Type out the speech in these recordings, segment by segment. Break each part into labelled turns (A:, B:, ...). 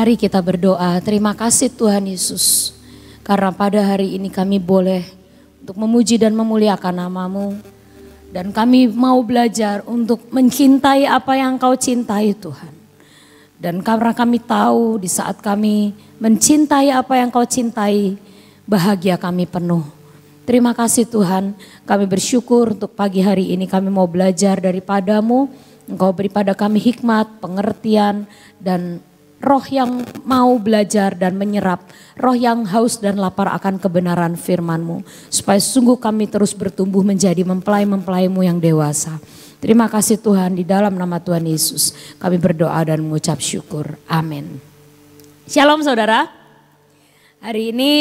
A: Mari kita berdoa. Terima kasih Tuhan Yesus. Karena pada hari ini kami boleh untuk memuji dan memuliakan nama-Mu. Dan kami mau belajar untuk mencintai apa yang Kau cintai Tuhan. Dan karena kami tahu di saat kami mencintai apa yang Kau cintai, bahagia kami penuh. Terima kasih Tuhan, kami bersyukur untuk pagi hari ini kami mau belajar daripada-Mu. Engkau beri pada kami hikmat, pengertian, dan roh yang mau belajar dan menyerap, roh yang haus dan lapar akan kebenaran firman-Mu. Supaya sungguh kami terus bertumbuh menjadi mempelai-mempelai-Mu yang dewasa. Terima kasih Tuhan, di dalam nama Tuhan Yesus kami berdoa dan mengucap syukur. Amin. Shalom saudara. Hari ini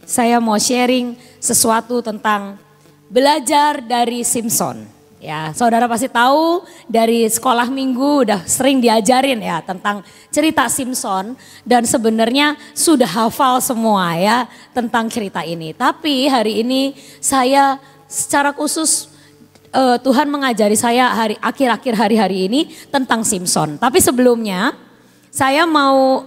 A: saya mau sharing sesuatu tentang belajar dari Simpson. Ya, saudara pasti tahu dari sekolah minggu udah sering diajarin ya tentang cerita Simpson dan sebenarnya sudah hafal semua ya tentang cerita ini. Tapi hari ini saya secara khusus Tuhan mengajari saya akhir-akhir hari-hari ini tentang Simpson. Tapi sebelumnya saya mau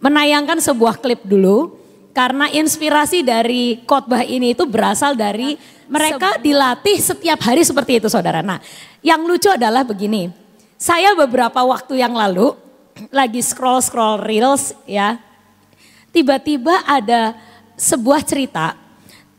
A: menayangkan sebuah klip dulu. Karena inspirasi dari khotbah ini itu berasal dari mereka dilatih setiap hari seperti itu saudara. Nah yang lucu adalah begini. Saya beberapa waktu yang lalu lagi scroll reels ya. Tiba-tiba ada sebuah cerita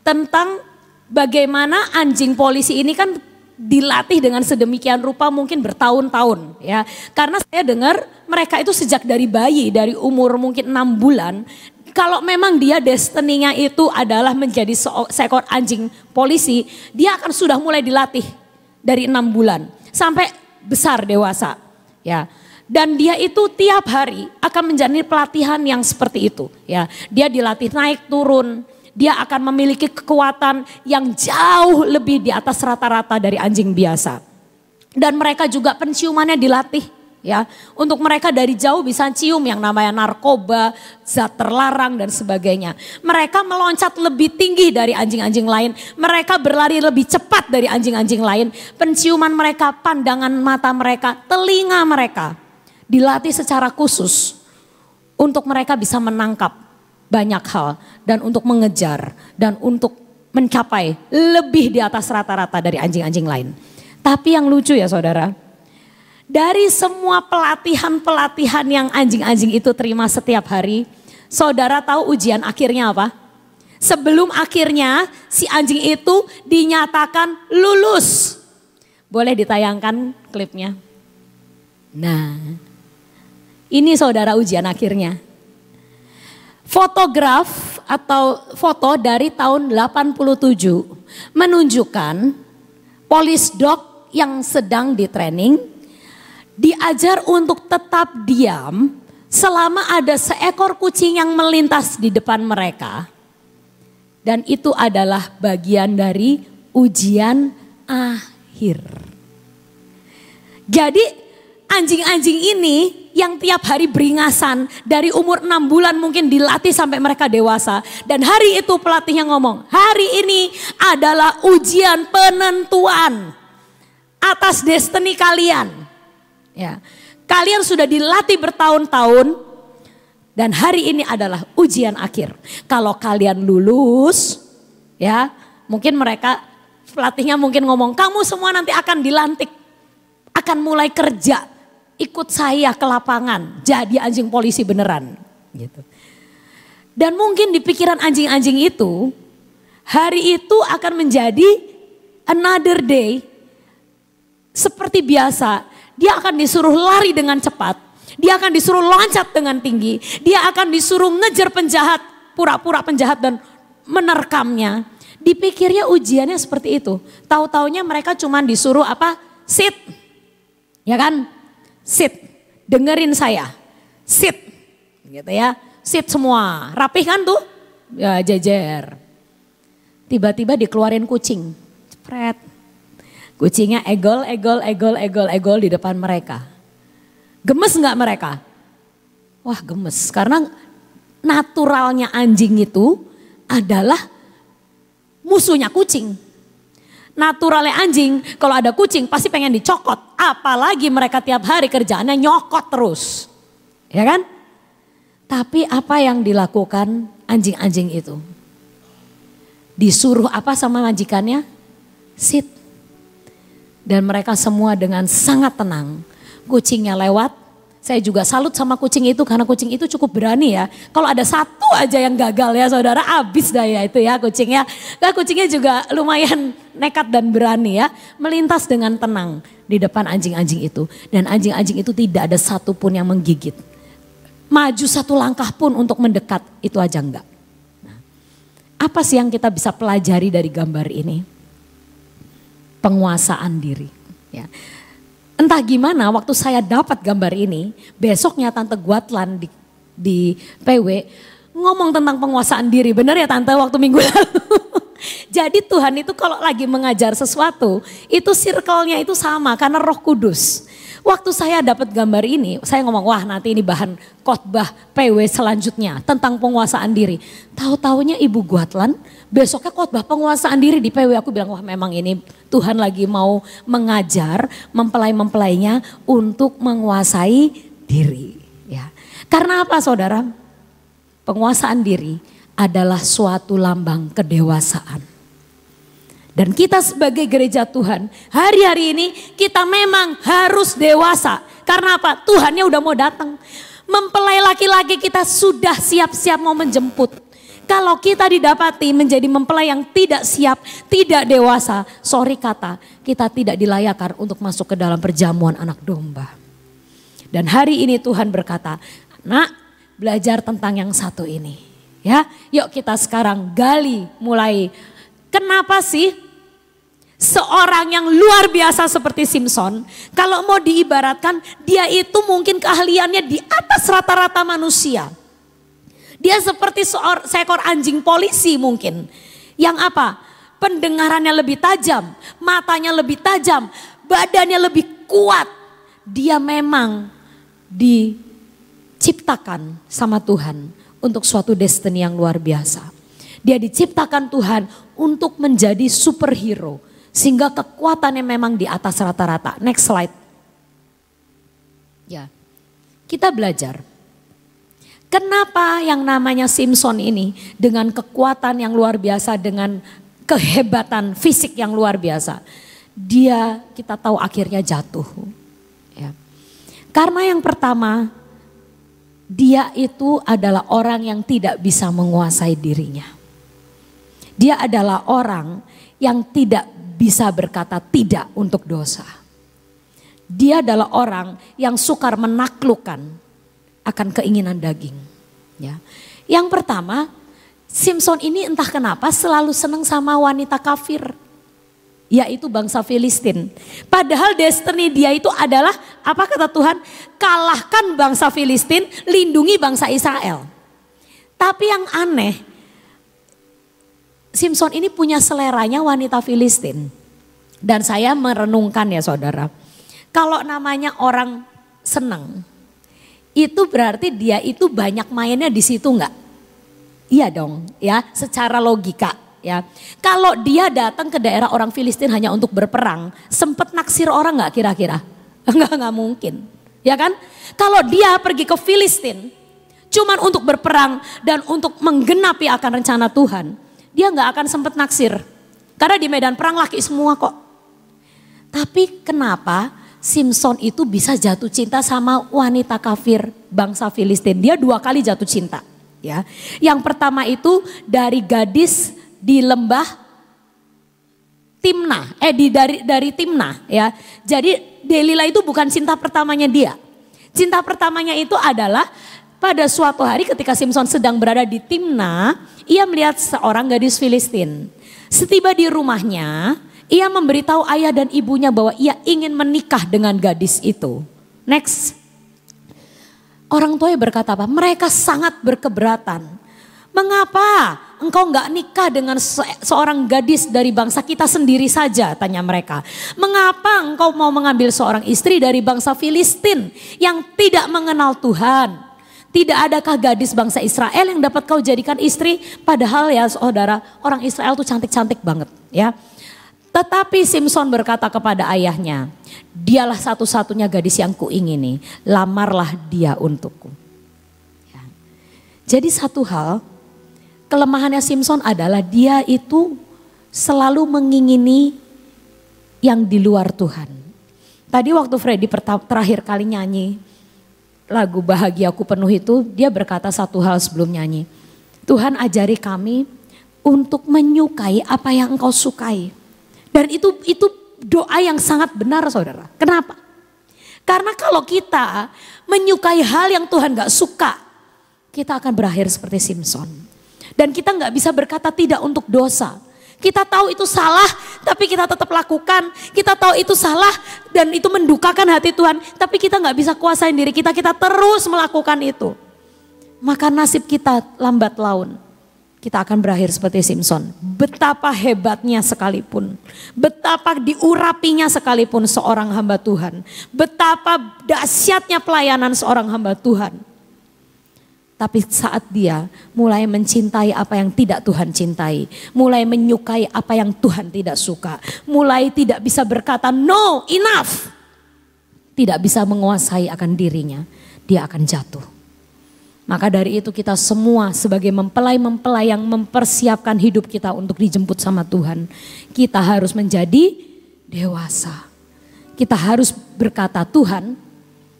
A: tentang bagaimana anjing polisi ini kan dilatih dengan sedemikian rupa mungkin bertahun-tahun ya. Karena saya dengar mereka itu sejak dari bayi, dari umur mungkin 6 bulan. Kalau memang dia destininya itu adalah menjadi seekor anjing polisi, dia akan sudah mulai dilatih dari 6 bulan sampai besar dewasa. Ya. Dan dia itu tiap hari akan menjalani pelatihan yang seperti itu. Ya. Dia dilatih naik turun, dia akan memiliki kekuatan yang jauh lebih di atas rata-rata dari anjing biasa. Dan mereka juga penciumannya dilatih. Ya, untuk mereka dari jauh bisa cium yang namanya narkoba, zat terlarang dan sebagainya. Mereka meloncat lebih tinggi dari anjing-anjing lain. Mereka berlari lebih cepat dari anjing-anjing lain. Penciuman mereka, pandangan mata mereka, telinga mereka dilatih secara khusus untuk mereka bisa menangkap banyak hal dan untuk mengejar dan untuk mencapai lebih di atas rata-rata dari anjing-anjing lain. Tapi yang lucu ya saudara, dari semua pelatihan-pelatihan yang anjing-anjing itu terima setiap hari, saudara tahu ujian akhirnya apa? Sebelum akhirnya si anjing itu dinyatakan lulus. Boleh ditayangkan klipnya? Nah, ini saudara ujian akhirnya. Fotograf atau foto dari tahun 87 menunjukkan police dog yang sedang di training diajar untuk tetap diam selama ada seekor kucing yang melintas di depan mereka. Dan itu adalah bagian dari ujian akhir. Jadi anjing-anjing ini yang tiap hari beringasan dari umur 6 bulan mungkin dilatih sampai mereka dewasa. Dan hari itu pelatihnya ngomong, hari ini adalah ujian penentuan atas destiny kalian. Ya, kalian sudah dilatih bertahun-tahun dan hari ini adalah ujian akhir. Kalau kalian lulus, ya mungkin mereka pelatihnya mungkin ngomong, kamu semua nanti akan dilantik, akan mulai kerja, ikut saya ke lapangan, jadi anjing polisi beneran. Gitu. Dan mungkin di pikiran anjing-anjing itu, hari itu akan menjadi another day, seperti biasa. Dia akan disuruh lari dengan cepat. Dia akan disuruh loncat dengan tinggi. Dia akan disuruh ngejar penjahat, pura-pura penjahat dan menerkamnya. Dipikirnya ujiannya seperti itu. Tahu-taunya mereka cuma disuruh apa? Sit. Ya kan? Sit. Dengerin saya. Sit. Gitu ya. Sit semua. Rapih kan tuh? Ya jejer. Tiba-tiba dikeluarin kucing. Cepret. Kucingnya egol di depan mereka. Gemes nggak mereka? Wah gemes, karena naturalnya anjing itu adalah musuhnya kucing. Naturalnya anjing, kalau ada kucing pasti pengen dicokot. Apalagi mereka tiap hari kerjaannya nyokot terus. Ya kan? Tapi apa yang dilakukan anjing-anjing itu? Disuruh apa sama majikannya? Sit. Dan mereka semua dengan sangat tenang. Kucingnya lewat. Saya juga salut sama kucing itu karena kucing itu cukup berani ya. Kalau ada satu aja yang gagal ya saudara, habis daya itu ya kucingnya. Nah, kucingnya juga lumayan nekat dan berani ya. Melintas dengan tenang di depan anjing-anjing itu. Dan anjing-anjing itu tidak ada satupun yang menggigit. Maju satu langkah pun untuk mendekat, itu aja enggak. Nah, apa sih yang kita bisa pelajari dari gambar ini? Penguasaan diri. Ya. Entah gimana waktu saya dapat gambar ini, besoknya Tante Guatlan di PW ngomong tentang penguasaan diri. Benar ya Tante waktu minggu lalu. Jadi Tuhan itu kalau lagi mengajar sesuatu, itu circle-nya itu sama karena Roh Kudus. Waktu saya dapat gambar ini, saya ngomong wah nanti ini bahan khotbah PW selanjutnya tentang penguasaan diri. Tahu-taunya Ibu Guatlan besoknya khotbah penguasaan diri di PW. Aku bilang wah memang ini Tuhan lagi mau mengajar mempelai-mempelainya untuk menguasai diri. Ya. Karena apa saudara? Penguasaan diri adalah suatu lambang kedewasaan. Dan kita sebagai gereja Tuhan, hari-hari ini kita memang harus dewasa. Karena apa? Tuhannya udah mau datang. Mempelai laki-laki kita sudah siap-siap mau menjemput. Kalau kita didapati menjadi mempelai yang tidak siap, tidak dewasa, sorry kata, kita tidak dilayakkan untuk masuk ke dalam perjamuan anak domba. Dan hari ini Tuhan berkata, nak belajar tentang yang satu ini. Ya, yuk kita sekarang gali mulai. Kenapa sih? Seorang yang luar biasa seperti Simson, kalau mau diibaratkan dia itu mungkin keahliannya di atas rata-rata manusia. Dia seperti seekor anjing polisi mungkin. Yang apa? Pendengarannya lebih tajam, matanya lebih tajam, badannya lebih kuat. Dia memang diciptakan sama Tuhan untuk suatu destiny yang luar biasa. Dia diciptakan Tuhan untuk menjadi superhero. Sehingga kekuatannya memang di atas rata-rata. Next slide. Ya, kita belajar. Kenapa yang namanya Simson ini dengan kekuatan yang luar biasa, dengan kehebatan fisik yang luar biasa. Dia kita tahu akhirnya jatuh. Ya. Karena yang pertama, dia itu adalah orang yang tidak bisa menguasai dirinya. Dia adalah orang yang tidak bisa berkata tidak untuk dosa. Dia adalah orang yang sukar menaklukkan akan keinginan daging. Ya. Yang pertama, Simson ini entah kenapa selalu senang sama wanita kafir. Yaitu bangsa Filistin. Padahal destiny dia itu adalah, apa kata Tuhan? Kalahkan bangsa Filistin, lindungi bangsa Israel. Tapi yang aneh, Simson ini punya seleranya wanita Filistin. Dan saya merenungkan ya saudara. Kalau namanya orang senang, itu berarti dia itu banyak mainnya di situ enggak? Iya dong ya, secara logika ya. Kalau dia datang ke daerah orang Filistin hanya untuk berperang, sempat naksir orang enggak kira-kira? Enggak mungkin. Ya kan? Kalau dia pergi ke Filistin cuman untuk berperang dan untuk menggenapi akan rencana Tuhan, dia nggak akan sempat naksir. Karena di medan perang laki semua kok. Tapi kenapa Simson itu bisa jatuh cinta sama wanita kafir bangsa Filistin? Dia 2 kali jatuh cinta. Ya. Yang pertama itu dari gadis di lembah Timnah. Dari Timnah ya. Jadi Delila itu bukan cinta pertamanya dia. Cinta pertamanya itu adalah pada suatu hari ketika Simson sedang berada di Timnah, ia melihat seorang gadis Filistin. Setiba di rumahnya, ia memberitahu ayah dan ibunya bahwa ia ingin menikah dengan gadis itu. Next. Orang tuanya berkata apa? Mereka sangat berkeberatan. Mengapa engkau enggak nikah dengan seorang gadis dari bangsa kita sendiri saja? Tanya mereka. Mengapa engkau mau mengambil seorang istri dari bangsa Filistin yang tidak mengenal Tuhan? Tidak adakah gadis bangsa Israel yang dapat kau jadikan istri? Padahal ya saudara, orang Israel tuh cantik-cantik banget ya. Tetapi Simson berkata kepada ayahnya, dialah satu-satunya gadis yang kuingini, lamarlah dia untukku. Ya. Jadi satu hal, kelemahannya Simson adalah dia itu selalu mengingini yang di luar Tuhan. Tadi waktu Freddy terakhir kali nyanyi lagu Bahagiaku Penuh itu, dia berkata satu hal sebelum nyanyi. Tuhan ajari kami untuk menyukai apa yang Engkau sukai. Dan itu doa yang sangat benar, saudara. Kenapa? Karena kalau kita menyukai hal yang Tuhan gak suka, kita akan berakhir seperti Simson. Dan kita gak bisa berkata tidak untuk dosa. Kita tahu itu salah, tapi kita tetap lakukan. Kita tahu itu salah dan itu mendukakan hati Tuhan. Tapi kita gak bisa kuasain diri kita, kita terus melakukan itu. Maka nasib kita lambat laun. Kita akan berakhir seperti Simson. Betapa hebatnya sekalipun. Betapa diurapinya sekalipun seorang hamba Tuhan. Betapa dahsyatnya pelayanan seorang hamba Tuhan. Tapi saat dia mulai mencintai apa yang tidak Tuhan cintai. Mulai menyukai apa yang Tuhan tidak suka. Mulai tidak bisa berkata no, enough. Tidak bisa menguasai akan dirinya. Dia akan jatuh. Maka dari itu kita semua sebagai mempelai-mempelai yang mempersiapkan hidup kita untuk dijemput sama Tuhan. Kita harus menjadi dewasa. Kita harus berkata, Tuhan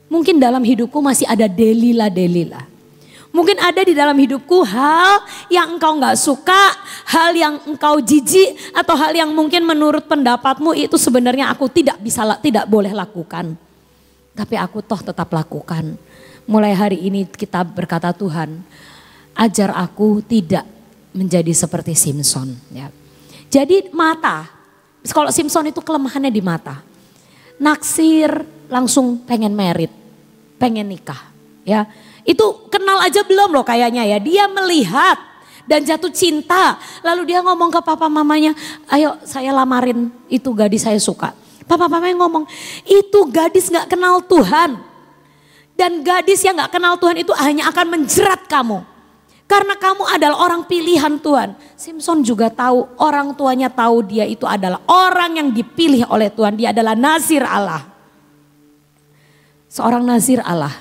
A: mungkin dalam hidupku masih ada Delila. Mungkin ada di dalam hidupku hal yang Engkau gak suka, hal yang Engkau jijik, atau hal yang mungkin menurut pendapatmu itu sebenarnya aku tidak boleh lakukan. Tapi aku toh tetap lakukan. Mulai hari ini kita berkata, Tuhan ajar aku tidak menjadi seperti Simson. Ya. Jadi mata, kalau Simson itu kelemahannya di mata. Naksir langsung pengen merit, pengen nikah. Ya. Itu kenal aja belum loh kayaknya ya. Dia melihat dan jatuh cinta. Lalu dia ngomong ke papa mamanya, ayo saya lamarin itu gadis saya suka. Papa mamanya ngomong, itu gadis gak kenal Tuhan. Dan gadis yang gak kenal Tuhan itu hanya akan menjerat kamu. Karena kamu adalah orang pilihan Tuhan. Simson juga tahu, orang tuanya tahu dia itu adalah orang yang dipilih oleh Tuhan. Dia adalah nazir Allah. Seorang nazir Allah.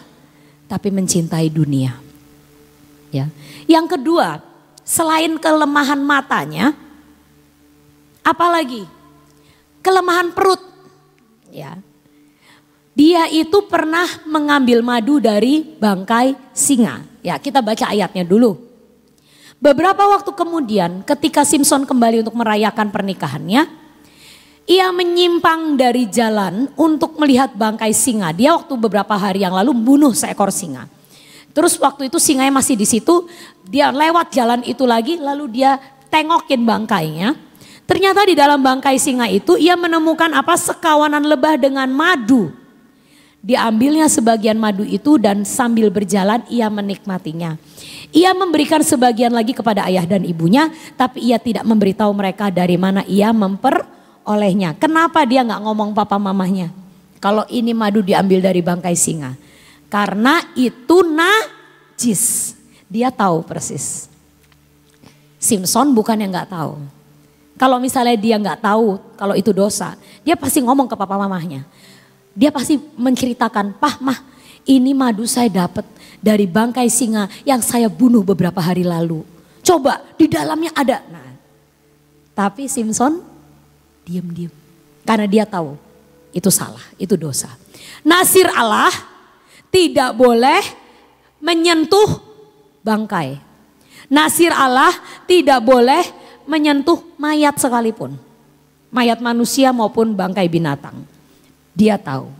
A: Tapi mencintai dunia. Ya. Yang kedua, selain kelemahan matanya, apalagi kelemahan perut. Ya. Dia itu pernah mengambil madu dari bangkai singa. Ya, kita baca ayatnya dulu. Beberapa waktu kemudian, ketika Simson kembali untuk merayakan pernikahannya, ia menyimpang dari jalan untuk melihat bangkai singa. Dia waktu beberapa hari yang lalu membunuh seekor singa. Terus waktu itu singanya masih di situ, dia lewat jalan itu lagi, lalu dia tengokin bangkainya. Ternyata di dalam bangkai singa itu ia menemukan sekawanan lebah dengan madu. Diambilnya sebagian madu itu dan sambil berjalan ia menikmatinya. Ia memberikan sebagian lagi kepada ayah dan ibunya, tapi ia tidak memberitahu mereka dari mana ia memperolehnya. Kenapa dia nggak ngomong papa mamanya? Kalau ini madu diambil dari bangkai singa. Karena itu najis. Dia tahu persis. Simson bukan yang nggak tahu. Kalau misalnya dia nggak tahu kalau itu dosa, dia pasti ngomong ke papa mamahnya. Dia pasti menceritakan, Pah, Mah, ini madu saya dapat dari bangkai singa yang saya bunuh beberapa hari lalu. Coba di dalamnya ada. Nah, tapi Simson diam-diam. Karena dia tahu itu salah, itu dosa. Nazir Allah tidak boleh menyentuh bangkai. Nazir Allah tidak boleh menyentuh mayat sekalipun. Mayat manusia maupun bangkai binatang. Dia tahu.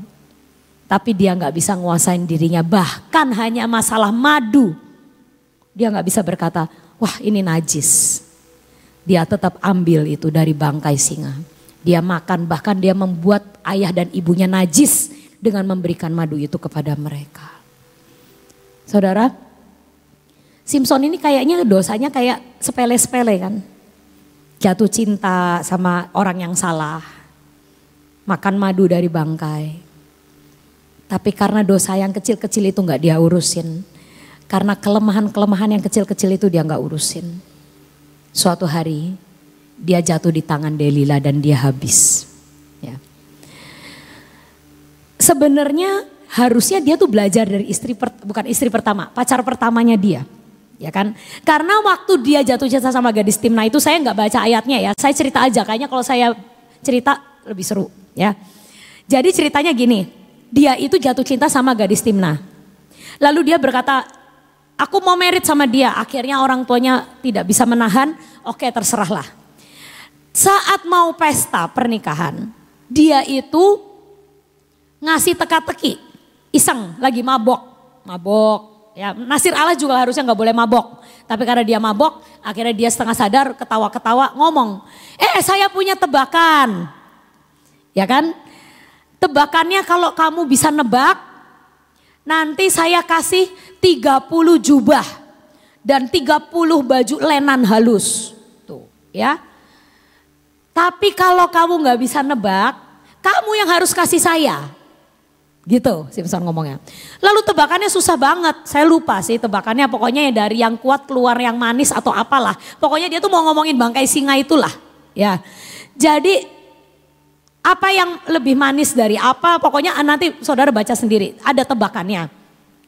A: Tapi dia gak bisa nguasain dirinya. Bahkan hanya masalah madu. Dia gak bisa berkata, wah ini najis. Dia tetap ambil itu dari bangkai singa. Dia makan, bahkan dia membuat ayah dan ibunya najis dengan memberikan madu itu kepada mereka. Saudara, Simson ini kayaknya dosanya kayak sepele-sepele kan. Jatuh cinta sama orang yang salah. Makan madu dari bangkai. Tapi karena dosa yang kecil-kecil itu gak dia urusin. Karena kelemahan-kelemahan yang kecil-kecil itu dia gak urusin. Suatu hari dia jatuh di tangan Delila dan dia habis. Ya. Sebenarnya harusnya dia tuh belajar dari bukan istri pertama, pacar pertamanya dia. Ya kan? Karena waktu dia jatuh cinta sama gadis Timna itu saya nggak baca ayatnya ya. Saya cerita aja, kayaknya kalau saya cerita lebih seru ya. Jadi ceritanya gini, dia itu jatuh cinta sama gadis Timna. Lalu dia berkata, aku mau merit sama dia. Akhirnya orang tuanya tidak bisa menahan, oke terserahlah. Saat mau pesta pernikahan, dia itu ngasih teka-teki, iseng, lagi mabok. Ya, Nasir Allah juga harusnya nggak boleh mabok. Tapi karena dia mabok, akhirnya dia setengah sadar, ketawa-ketawa, ngomong, saya punya tebakan. Ya kan? Tebakannya kalau kamu bisa nebak, nanti saya kasih 30 jubah dan 30 baju lenan halus. Tuh, ya. Tapi kalau kamu nggak bisa nebak, kamu yang harus kasih saya. Gitu Simpson ngomongnya. Lalu tebakannya susah banget, saya lupa sih tebakannya, pokoknya dari yang kuat keluar yang manis atau apalah. Pokoknya dia tuh mau ngomongin bangkai singa itulah. Ya. Jadi apa yang lebih manis dari apa, pokoknya nanti saudara baca sendiri, ada tebakannya.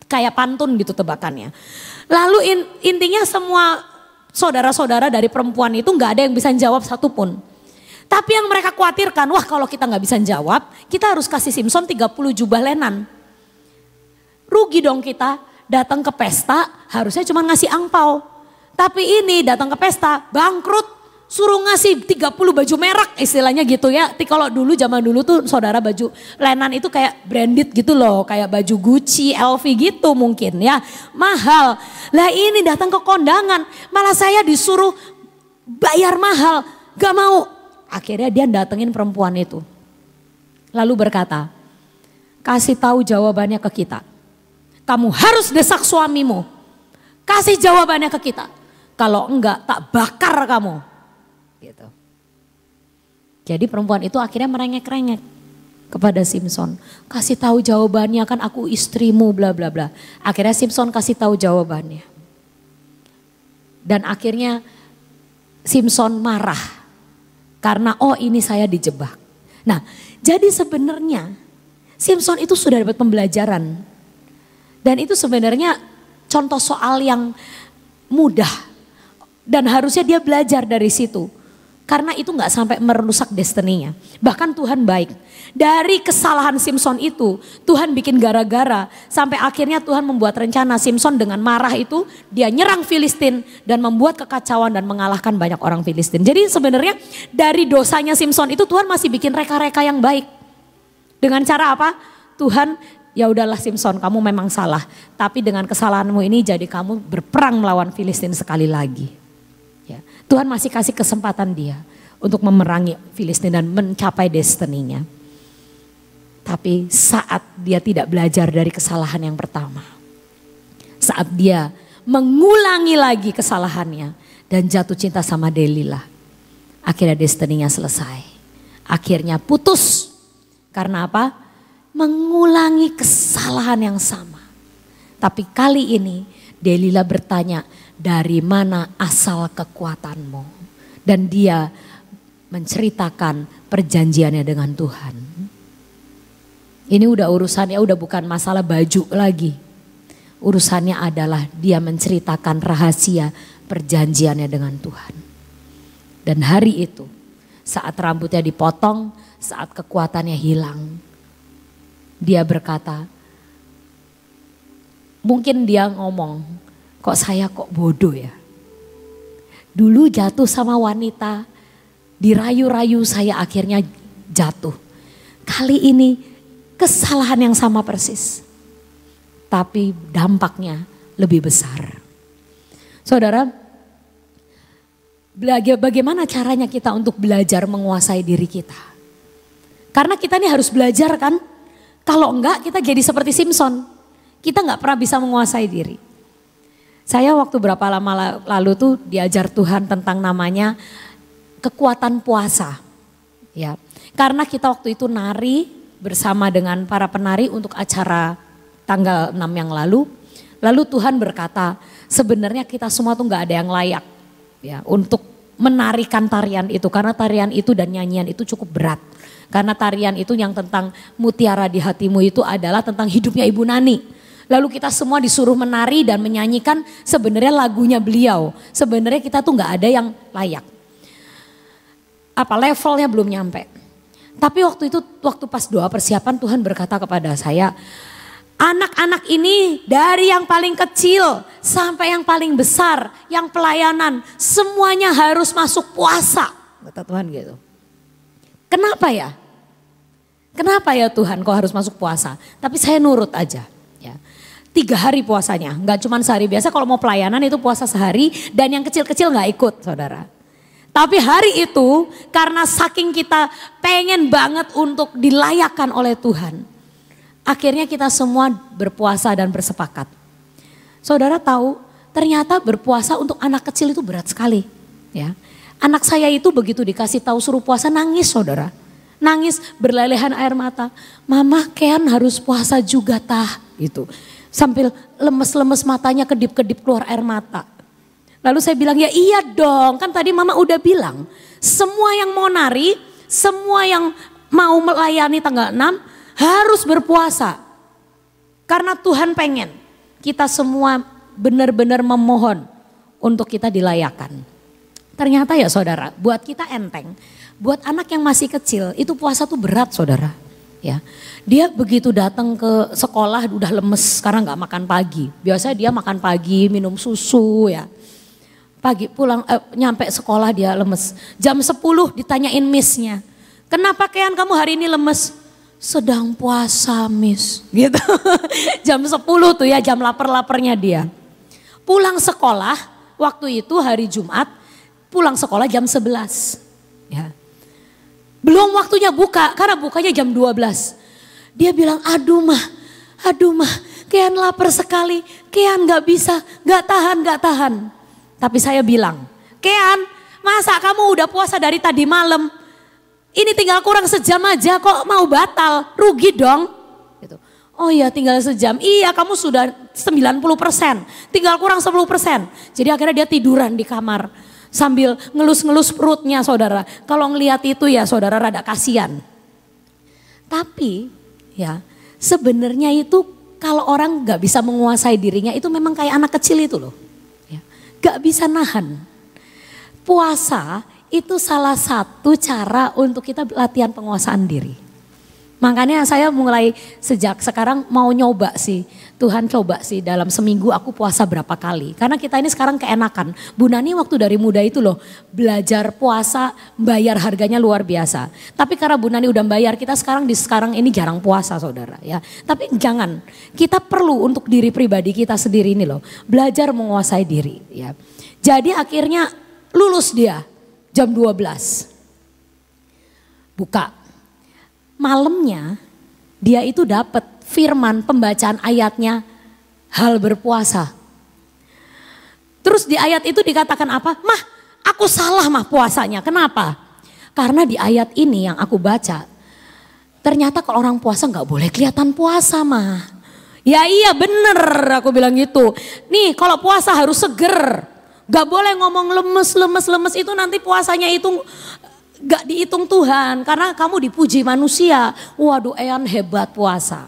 A: Kayak pantun gitu tebakannya. Lalu intinya semua saudara-saudara dari perempuan itu nggak ada yang bisa jawab satupun. Tapi yang mereka khawatirkan, wah kalau kita nggak bisa jawab, kita harus kasih Simpson 30 jubah lenan. Rugi dong kita, datang ke pesta harusnya cuma ngasih angpau. Tapi ini datang ke pesta, bangkrut, suruh ngasih 30 baju merek istilahnya gitu ya. Kalau dulu zaman dulu tuh saudara baju lenan itu kayak branded gitu loh, kayak baju Gucci, LV gitu mungkin ya. Mahal. Lah ini datang ke kondangan, malah saya disuruh bayar mahal, gak mau. Akhirnya dia datengin perempuan itu. Lalu berkata, kasih tahu jawabannya ke kita. Kamu harus desak suamimu. Kasih jawabannya ke kita. Kalau enggak tak bakar kamu. Gitu. Jadi perempuan itu akhirnya merengek-rengek kepada Simpson. Kasih tahu jawabannya, kan aku istrimu bla bla bla. Akhirnya Simpson kasih tahu jawabannya. Dan akhirnya Simpson marah. Karena ini saya dijebak. Nah, jadi sebenarnya Simpson itu sudah dapat pembelajaran. Dan itu sebenarnya contoh soal yang mudah. Dan harusnya dia belajar dari situ. Karena itu gak sampai merusak destininya. Bahkan Tuhan baik. Dari kesalahan Simpson itu, Tuhan bikin gara-gara. Sampai akhirnya Tuhan membuat rencana Simpson dengan marah itu, dia nyerang Filistin dan membuat kekacauan dan mengalahkan banyak orang Filistin. Jadi sebenarnya dari dosanya Simpson itu Tuhan masih bikin reka-reka yang baik. Dengan cara apa? Tuhan, ya udahlah Simpson, kamu memang salah. Tapi dengan kesalahanmu ini jadi kamu berperang melawan Filistin sekali lagi. Ya, Tuhan masih kasih kesempatan dia untuk memerangi Filistin dan mencapai destininya. Tapi saat dia tidak belajar dari kesalahan yang pertama, saat dia mengulangi lagi kesalahannya dan jatuh cinta sama Delila, akhirnya destininya selesai. Akhirnya putus. Karena apa? Mengulangi kesalahan yang sama. Tapi kali ini Delila bertanya, dari mana asal kekuatanmu? Dan dia menceritakan perjanjiannya dengan Tuhan. Ini udah urusannya udah bukan masalah baju lagi. Urusannya adalah dia menceritakan rahasia perjanjiannya dengan Tuhan. Dan hari itu saat rambutnya dipotong, saat kekuatannya hilang, dia berkata, mungkin dia ngomong, kok saya kok bodoh ya. Dulu jatuh sama wanita, dirayu-rayu saya akhirnya jatuh. Kali ini kesalahan yang sama persis. Tapi dampaknya lebih besar. Saudara, bagaimana caranya kita untuk belajar menguasai diri kita? Karena kita ini harus belajar kan. Kalau enggak kita jadi seperti Simpson. Kita enggak pernah bisa menguasai diri. Saya waktu berapa lama lalu tuh diajar Tuhan tentang namanya kekuatan puasa. Ya, karena kita waktu itu nari bersama dengan para penari untuk acara tanggal 6 yang lalu. Lalu Tuhan berkata, sebenarnya kita semua tuh nggak ada yang layak ya untuk menarikan tarian itu. Karena tarian itu dan nyanyian itu cukup berat. Karena tarian itu yang tentang mutiara di hatimu itu adalah tentang hidupnya Ibu Nani. Lalu kita semua disuruh menari dan menyanyikan sebenarnya lagunya beliau. Sebenarnya kita tuh gak ada yang layak. Levelnya belum nyampe. Tapi waktu pas doa persiapan Tuhan berkata kepada saya, anak-anak ini dari yang paling kecil sampai yang paling besar, yang pelayanan, semuanya harus masuk puasa. Kata Tuhan gitu. Kenapa ya? Kenapa ya Tuhan kok harus masuk puasa? Tapi saya nurut aja. Ya. 3 hari puasanya, nggak cuma sehari. Biasa kalau mau pelayanan itu puasa sehari dan yang kecil-kecil nggak ikut saudara. Tapi hari itu karena saking kita pengen banget untuk dilayakkan oleh Tuhan. Akhirnya kita semua berpuasa dan bersepakat. Saudara tahu ternyata berpuasa untuk anak kecil itu berat sekali. Ya. Anak saya itu begitu dikasih tahu suruh puasa nangis saudara. Nangis berlelehan air mata. Mama Kean harus puasa juga tah gitu. Sambil lemes-lemes matanya kedip-kedip keluar air mata. Lalu saya bilang ya iya dong, kan tadi mama udah bilang. Semua yang mau nari, semua yang mau melayani tanggal 6 harus berpuasa. Karena Tuhan pengen kita semua benar-benar memohon untuk kita dilayakan. Ternyata ya saudara, buat kita enteng. Buat anak yang masih kecil itu puasa tuh berat saudara. Ya, dia begitu datang ke sekolah udah lemes karena nggak makan pagi. Biasanya dia makan pagi, minum susu ya. Pagi pulang nyampe sekolah dia lemes. Jam 10 ditanyain missnya. Kenapa Kean kamu hari ini lemes? Sedang puasa miss. Gitu. Jam 10 tuh ya jam lapar-laparnya dia. Pulang sekolah waktu itu hari Jumat. Pulang sekolah jam 11. Ya. Belum waktunya buka karena bukanya jam 12. Dia bilang aduh mah Kean lapar sekali. Kean gak bisa, gak tahan. Tapi saya bilang, Kean masa kamu udah puasa dari tadi malam? Ini tinggal kurang sejam aja kok mau batal, rugi dong. Gitu. Oh iya tinggal sejam, iya kamu sudah 90%, tinggal kurang 10%. Jadi akhirnya dia tiduran di kamar sambil ngelus-ngelus perutnya saudara. Kalau ngelihat itu ya saudara rada kasihan. Tapi ya sebenarnya itu kalau orang gak bisa menguasai dirinya itu memang kayak anak kecil itu loh. Gak bisa nahan. Puasa itu salah satu cara untuk kita latihan penguasaan diri. Makanya saya mulai sejak sekarang mau nyoba sih. Tuhan coba sih dalam seminggu aku puasa berapa kali. Karena kita ini sekarang keenakan. Bu Nani waktu dari muda itu loh belajar puasa bayar harganya luar biasa. Tapi karena Bu Nani udah bayar kita sekarang ini jarang puasa saudara ya. Tapi jangan, kita perlu untuk diri pribadi kita sendiri ini loh. Belajar menguasai diri ya. Jadi akhirnya lulus dia jam 12. Buka. Malamnya dia itu dapat firman pembacaan ayatnya hal berpuasa. Terus di ayat itu dikatakan apa? Mah aku salah mah puasanya. Kenapa? Karena di ayat ini yang aku baca ternyata kalau orang puasa gak boleh kelihatan puasa mah. Ya iya bener aku bilang gitu. Nih kalau puasa harus seger. Gak boleh ngomong lemes itu nanti puasanya itu gak dihitung Tuhan karena kamu dipuji manusia. Waduh Ean hebat puasa.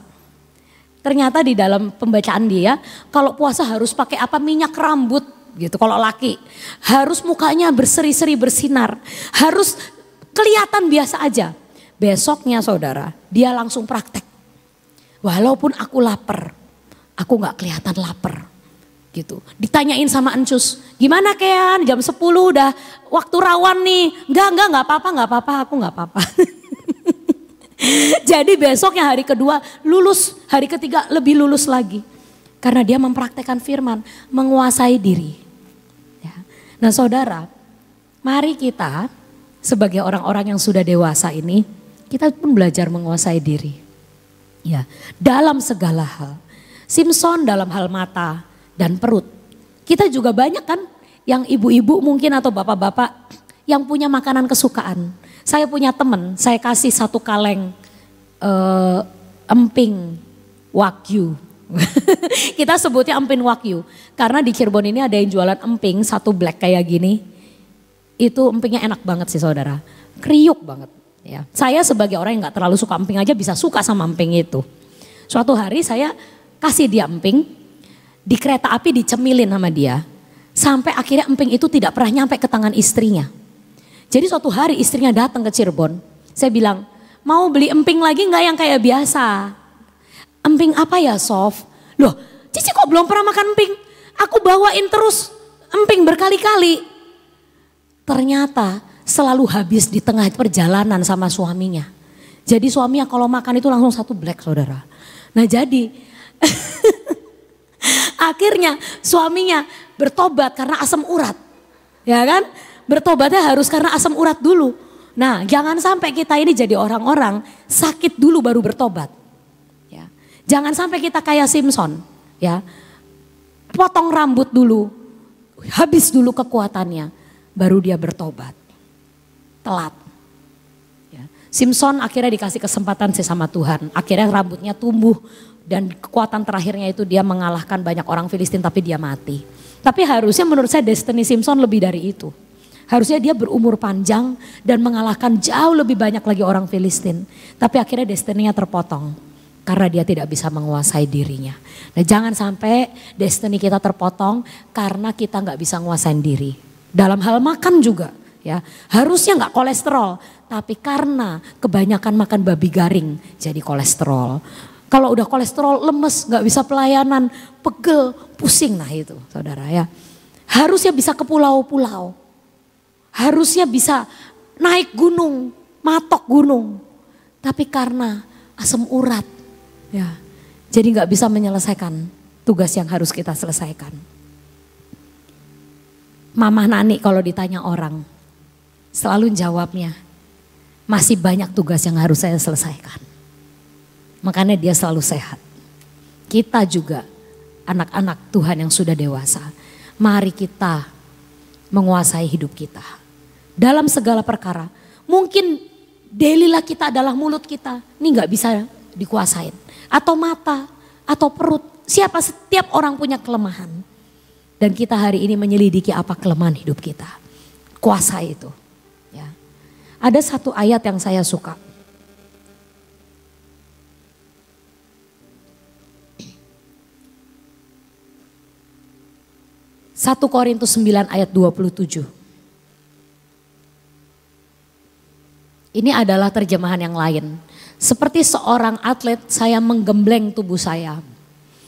A: Ternyata di dalam pembacaan dia kalau puasa harus pakai apa minyak rambut gitu kalau laki. Harus mukanya berseri-seri bersinar. Harus kelihatan biasa aja. Besoknya saudara dia langsung praktek. Walaupun aku lapar aku gak kelihatan lapar. Gitu. Ditanyain sama Encus, gimana Kean jam 10 udah waktu rawan nih. Enggak apa-apa, aku enggak apa-apa. Jadi besoknya hari kedua lulus, hari ketiga lebih lulus lagi. Karena dia mempraktekkan firman, menguasai diri. Ya. Nah saudara, mari kita sebagai orang-orang yang sudah dewasa ini, kita pun belajar menguasai diri. Ya, dalam segala hal. Simpson dalam hal mata dan perut. Kita juga banyak kan yang ibu-ibu mungkin atau bapak-bapak yang punya makanan kesukaan. Saya punya teman, saya kasih 1 kaleng emping wagyu. Kita sebutnya emping wagyu. Karena di Cirebon ini ada yang jualan emping 1 black kayak gini. Itu empingnya enak banget sih saudara, kriuk banget. Ya, saya sebagai orang yang nggak terlalu suka emping aja bisa suka sama emping itu. Suatu hari saya kasih dia emping, di kereta api dicemilin sama dia. Sampai akhirnya emping itu tidak pernah nyampe ke tangan istrinya. Jadi suatu hari istrinya datang ke Cirebon. Saya bilang, mau beli emping lagi nggak yang kayak biasa? Emping apa ya Sof? Loh, Cici kok belum pernah makan emping? Aku bawain terus emping berkali-kali. Ternyata selalu habis di tengah perjalanan sama suaminya. Jadi suaminya kalau makan itu langsung satu black saudara. Nah jadi akhirnya suaminya bertobat karena asam urat. Ya kan? Bertobatnya harus karena asam urat dulu. Nah jangan sampai kita ini jadi orang-orang sakit dulu baru bertobat. Ya. Jangan sampai kita kayak Simpson. Ya. Potong rambut dulu. Habis dulu kekuatannya. Baru dia bertobat. Telat. Ya. Simpson akhirnya dikasih kesempatan sih sama Tuhan. Akhirnya rambutnya tumbuh dan kekuatan terakhirnya itu dia mengalahkan banyak orang Filistin tapi dia mati. Tapi harusnya menurut saya destiny Simpson lebih dari itu. Harusnya dia berumur panjang dan mengalahkan jauh lebih banyak lagi orang Filistin. Tapi akhirnya destiny-nya terpotong karena dia tidak bisa menguasai dirinya. Nah jangan sampai destiny kita terpotong karena kita nggak bisa menguasai diri. Dalam hal makan juga. Ya, harusnya nggak kolesterol, tapi karena kebanyakan makan babi garing jadi kolesterol. Kalau udah kolesterol lemes, nggak bisa pelayanan, pegel, pusing, nah itu saudara ya. Harusnya bisa ke pulau-pulau, harusnya bisa naik gunung, matok gunung, tapi karena asam urat, ya, jadi nggak bisa menyelesaikan tugas yang harus kita selesaikan. Mama Nani kalau ditanya orang, selalu jawabnya, masih banyak tugas yang harus saya selesaikan. Makanya dia selalu sehat. Kita juga anak-anak Tuhan yang sudah dewasa. Mari kita menguasai hidup kita. Dalam segala perkara. Mungkin daily life kita adalah mulut kita. Ini gak bisa dikuasain. Atau mata, atau perut. Setiap orang punya kelemahan. Dan kita hari ini menyelidiki apa kelemahan hidup kita. Kuasai itu. Ada satu ayat yang saya suka. Satu Korintus 9 ayat 27. Ini adalah terjemahan yang lain. Seperti seorang atlet saya menggembleng tubuh saya.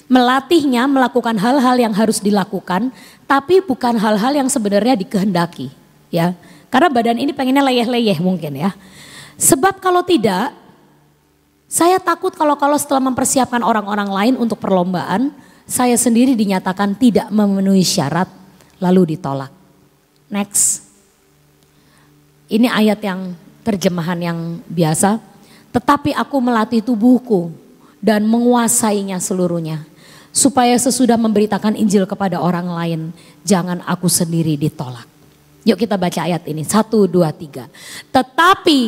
A: Melatihnya melakukan hal-hal yang harus dilakukan. Tapi bukan hal-hal yang sebenarnya dikehendaki. Ya. Karena badan ini pengennya leyeh-leyeh mungkin ya. Sebab kalau tidak, saya takut kalau setelah mempersiapkan orang-orang lain untuk perlombaan, saya sendiri dinyatakan tidak memenuhi syarat lalu ditolak. Next. Ini ayat yang terjemahan yang biasa. Tetapi aku melatih tubuhku dan menguasainya seluruhnya. Supaya sesudah memberitakan Injil kepada orang lain, jangan aku sendiri ditolak. Yuk kita baca ayat ini, 1, 2, 3. Tetapi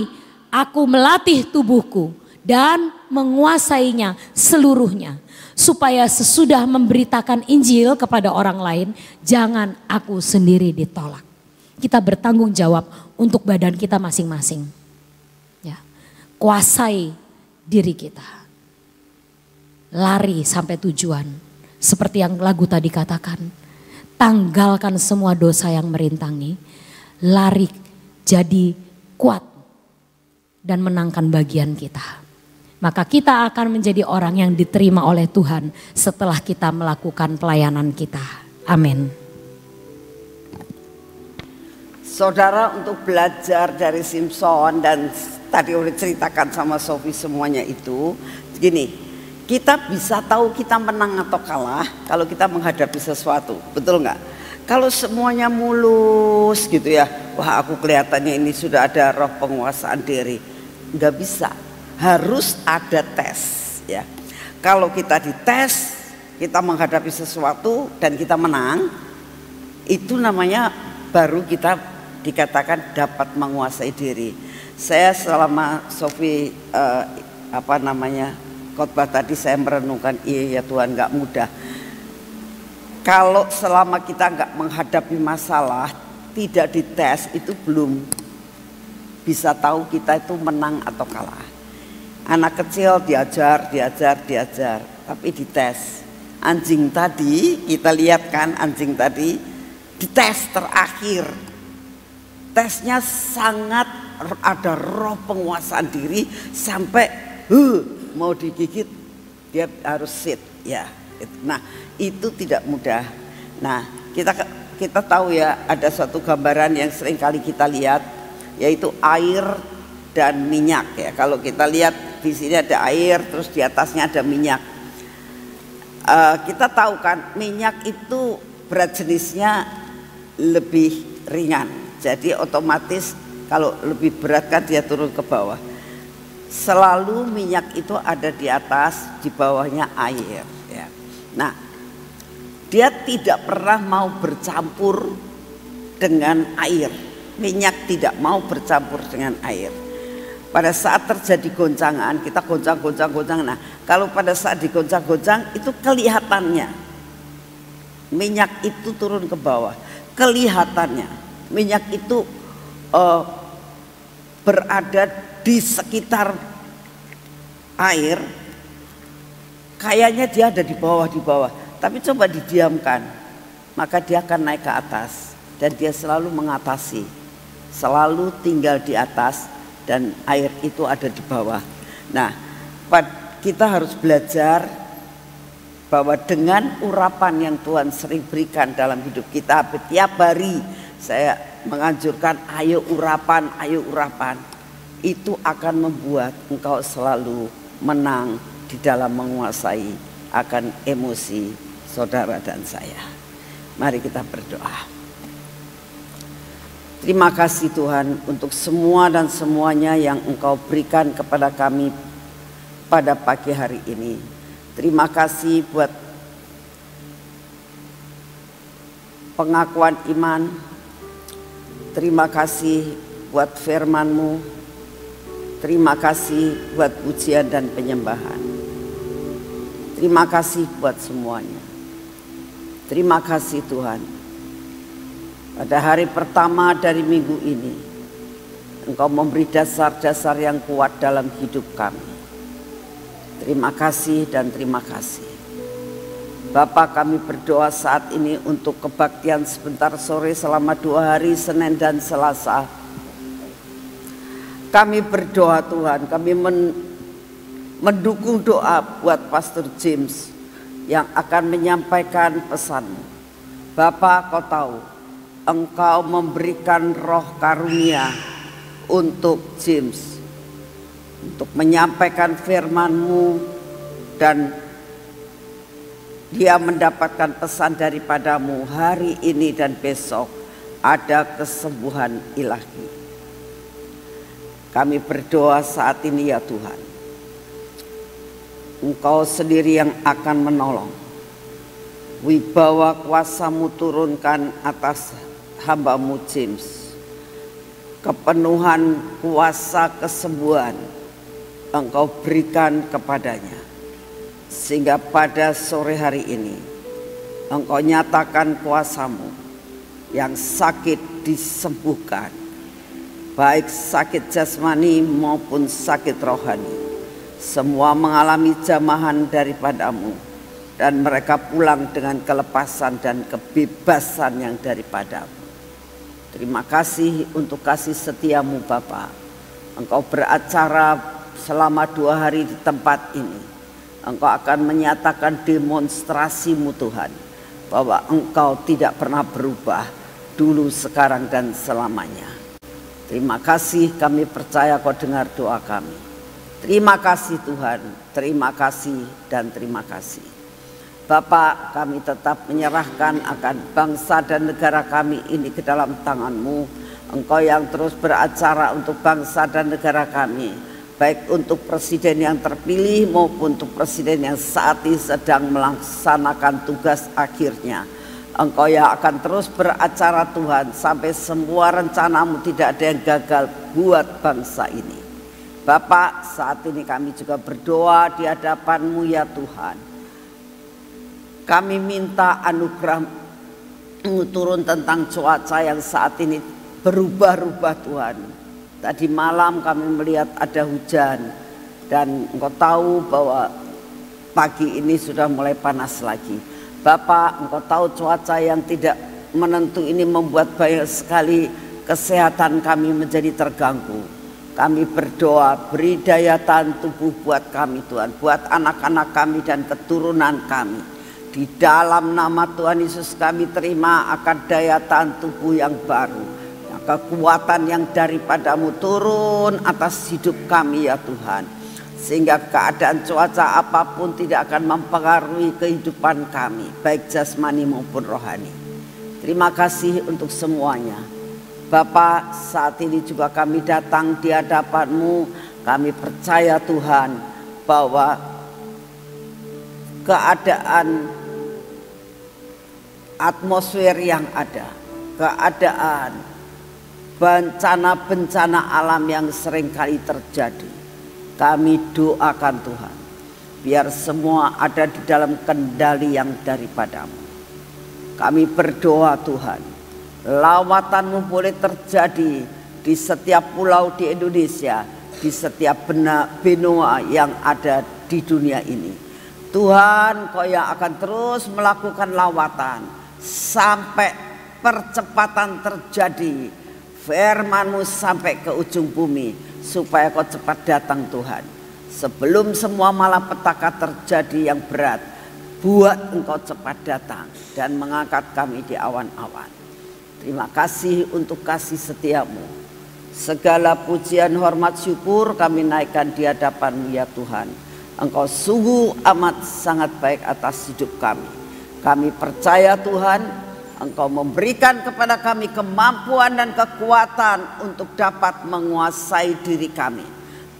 A: aku melatih tubuhku dan menguasainya seluruhnya. Supaya sesudah memberitakan Injil kepada orang lain, jangan aku sendiri ditolak. Kita bertanggung jawab untuk badan kita masing-masing. Ya. Kuasai diri kita. Lari sampai tujuan. Seperti yang lagu tadi katakan. Tanggalkan semua dosa yang merintangi, lari jadi kuat dan menangkan bagian kita. Maka kita akan menjadi orang yang diterima oleh Tuhan setelah kita melakukan pelayanan kita. Amin.
B: Saudara, untuk belajar dari Simpson dan tadi udah ceritakan sama Sofi semuanya itu, gini. Kita bisa tahu kita menang atau kalah kalau kita menghadapi sesuatu, betul nggak? Kalau semuanya mulus gitu ya, wah aku kelihatannya ini sudah ada roh penguasaan diri, nggak bisa. Harus ada tes, ya. Kalau kita dites, kita menghadapi sesuatu dan kita menang, itu namanya baru kita dikatakan dapat menguasai diri. Saya selama Sofi khotbah tadi saya merenungkan, iya ya Tuhan gak mudah. Kalau selama kita gak menghadapi masalah, tidak dites itu belum bisa tahu kita itu menang atau kalah. Anak kecil diajar, tapi dites. Anjing tadi, kita lihat kan anjing tadi dites terakhir. Tesnya sangat ada roh penguasaan diri sampai mau digigit dia harus sit ya. Nah, itu tidak mudah. Nah, kita tahu ya, ada suatu gambaran yang sering kali kita lihat, yaitu air dan minyak ya. Kalau kita lihat di sini ada air, terus di atasnya ada minyak. Kita tahu kan minyak itu berat jenisnya lebih ringan, jadi otomatis kalau lebih berat kan dia turun ke bawah. Selalu minyak itu ada di atas, di bawahnya air ya. Nah, dia tidak pernah mau bercampur dengan air. Minyak tidak mau bercampur dengan air. Pada saat terjadi goncangan, kita goncang. Nah, kalau pada saat digoncang-goncang itu kelihatannya minyak itu turun ke bawah. Kelihatannya minyak itu berada di sekitar air. Kayaknya dia ada di bawah. Tapi coba didiamkan, maka dia akan naik ke atas. Dan dia selalu mengatasi, selalu tinggal di atas, dan air itu ada di bawah. Nah, kita harus belajar bahwa dengan urapan yang Tuhan sering berikan dalam hidup kita, setiap hari saya menganjurkan ayo urapan. Itu akan membuat engkau selalu menang di dalam menguasai akan emosi saudara dan saya. Mari kita berdoa. Terima kasih Tuhan untuk semua dan semuanya yang Engkau berikan kepada kami pada pagi hari ini. Terima kasih buat pengakuan iman. Terima kasih buat firman-Mu. Terima kasih buat pujian dan penyembahan. Terima kasih buat semuanya. Terima kasih Tuhan. Pada hari pertama dari minggu ini, Engkau memberi dasar-dasar yang kuat dalam hidup kami. Terima kasih dan terima kasih. Bapa, kami berdoa saat ini untuk kebaktian sebentar sore selama 2 hari, Senin dan Selasa. Kami berdoa Tuhan, kami mendukung doa buat Pastor James yang akan menyampaikan pesan-Mu. Bapa, Kau tahu Engkau memberikan roh karunia untuk James, untuk menyampaikan firman-Mu, dan dia mendapatkan pesan daripada-Mu hari ini dan besok ada kesembuhan ilahi. Kami berdoa saat ini ya Tuhan, Engkau sendiri yang akan menolong. Wibawa kuasa-Mu turunkan atas hamba-Mu James. Kepenuhan kuasa kesembuhan Engkau berikan kepadanya, sehingga pada sore hari ini Engkau nyatakan kuasa-Mu, yang sakit disembuhkan, baik sakit jasmani maupun sakit rohani. Semua mengalami jamahan daripada-Mu, dan mereka pulang dengan kelepasan dan kebebasan yang daripada-Mu. Terima kasih untuk kasih setia-Mu Bapa. Engkau beracara selama 2 hari di tempat ini. Engkau akan menyatakan demonstrasi-Mu Tuhan, bahwa Engkau tidak pernah berubah, dulu, sekarang, dan selamanya. Terima kasih, kami percaya Kau dengar doa kami. Terima kasih Tuhan, terima kasih dan terima kasih. Bapa, kami tetap menyerahkan akan bangsa dan negara kami ini ke dalam tangan-Mu. Engkau yang terus beracara untuk bangsa dan negara kami, baik untuk presiden yang terpilih maupun untuk presiden yang saat ini sedang melaksanakan tugas akhirnya. Engkau yang akan terus beracara Tuhan, sampai semua rencana-Mu tidak ada yang gagal buat bangsa ini. Bapa, saat ini kami juga berdoa di hadapan-Mu ya Tuhan. Kami minta anugerah turun tentang cuaca yang saat ini berubah-ubah Tuhan. Tadi malam kami melihat ada hujan dan Engkau tahu bahwa pagi ini sudah mulai panas lagi. Bapak, Engkau tahu cuaca yang tidak menentu ini membuat banyak sekali kesehatan kami menjadi terganggu. Kami berdoa, beri daya tahan tubuh buat kami Tuhan, buat anak-anak kami dan keturunan kami. Di dalam nama Tuhan Yesus kami terima akan daya tahan tubuh yang baru, kekuatan yang daripadamu turun atas hidup kami ya Tuhan. Sehingga keadaan cuaca apapun tidak akan mempengaruhi kehidupan kami, baik jasmani maupun rohani. Terima kasih untuk semuanya. Bapak, saat ini juga kami datang di hadapan-Mu. Kami percaya Tuhan bahwa keadaan atmosfer yang ada, keadaan bencana-bencana alam yang seringkali terjadi, kami doakan Tuhan, biar semua ada di dalam kendali yang daripadamu. Kami berdoa Tuhan, lawatan-Mu boleh terjadi di setiap pulau di Indonesia, di setiap benua yang ada di dunia ini. Tuhan, Kau yang akan terus melakukan lawatan sampai percepatan terjadi, firman-Mu sampai ke ujung bumi, supaya Kau cepat datang Tuhan. Sebelum semua malapetaka terjadi yang berat, buat Engkau cepat datang dan mengangkat kami di awan-awan. Terima kasih untuk kasih setia-Mu. Segala pujian, hormat, syukur kami naikkan di hadapan-Mu ya Tuhan. Engkau sungguh amat sangat baik atas hidup kami. Kami percaya Tuhan, Engkau memberikan kepada kami kemampuan dan kekuatan untuk dapat menguasai diri kami.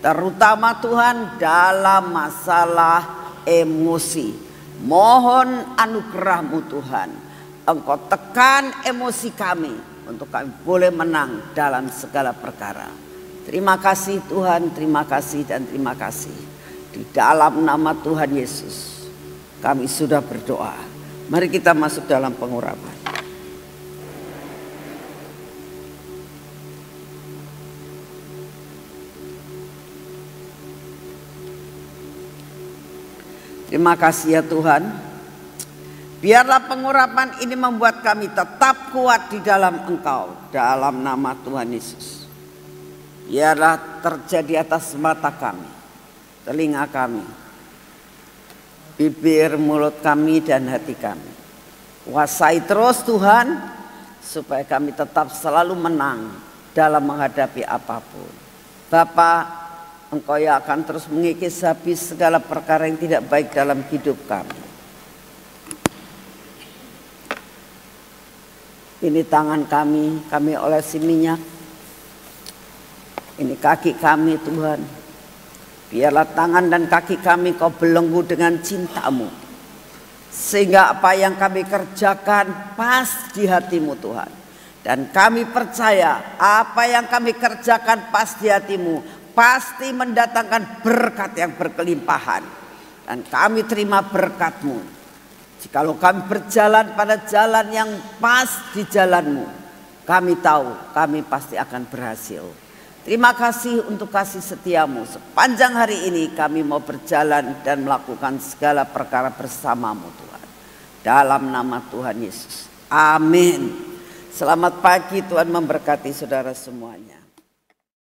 B: Terutama Tuhan dalam masalah emosi. Mohon anugerah-Mu Tuhan. Engkau tekan emosi kami untuk kami boleh menang dalam segala perkara. Terima kasih Tuhan, terima kasih dan terima kasih. Di dalam nama Tuhan Yesus kami sudah berdoa. Mari kita masuk dalam pengurapan. Terima kasih ya Tuhan. Biarlah pengurapan ini membuat kami tetap kuat di dalam Engkau. Dalam nama Tuhan Yesus. Biarlah terjadi atas mata kami, telinga kami, bibir, mulut kami dan hati kami. Kuasai terus Tuhan, supaya kami tetap selalu menang dalam menghadapi apapun. Bapa, Engkau yang akan terus mengikis habis segala perkara yang tidak baik dalam hidup kami. Ini tangan kami olesi minyak. Ini kaki kami Tuhan. Biarlah tangan dan kaki kami Kau belenggu dengan cinta-Mu. Sehingga apa yang kami kerjakan pas di hati-Mu Tuhan. Dan kami percaya apa yang kami kerjakan pas di hati-Mu pasti mendatangkan berkat yang berkelimpahan. Dan kami terima berkat-Mu. Jikalau kami berjalan pada jalan yang pas di jalan-Mu, kami tahu kami pasti akan berhasil. Terima kasih untuk kasih setia-Mu. Sepanjang hari ini kami mau berjalan dan melakukan segala perkara bersama-Mu Tuhan. Dalam nama Tuhan Yesus. Amin. Selamat pagi, Tuhan memberkati saudara semuanya.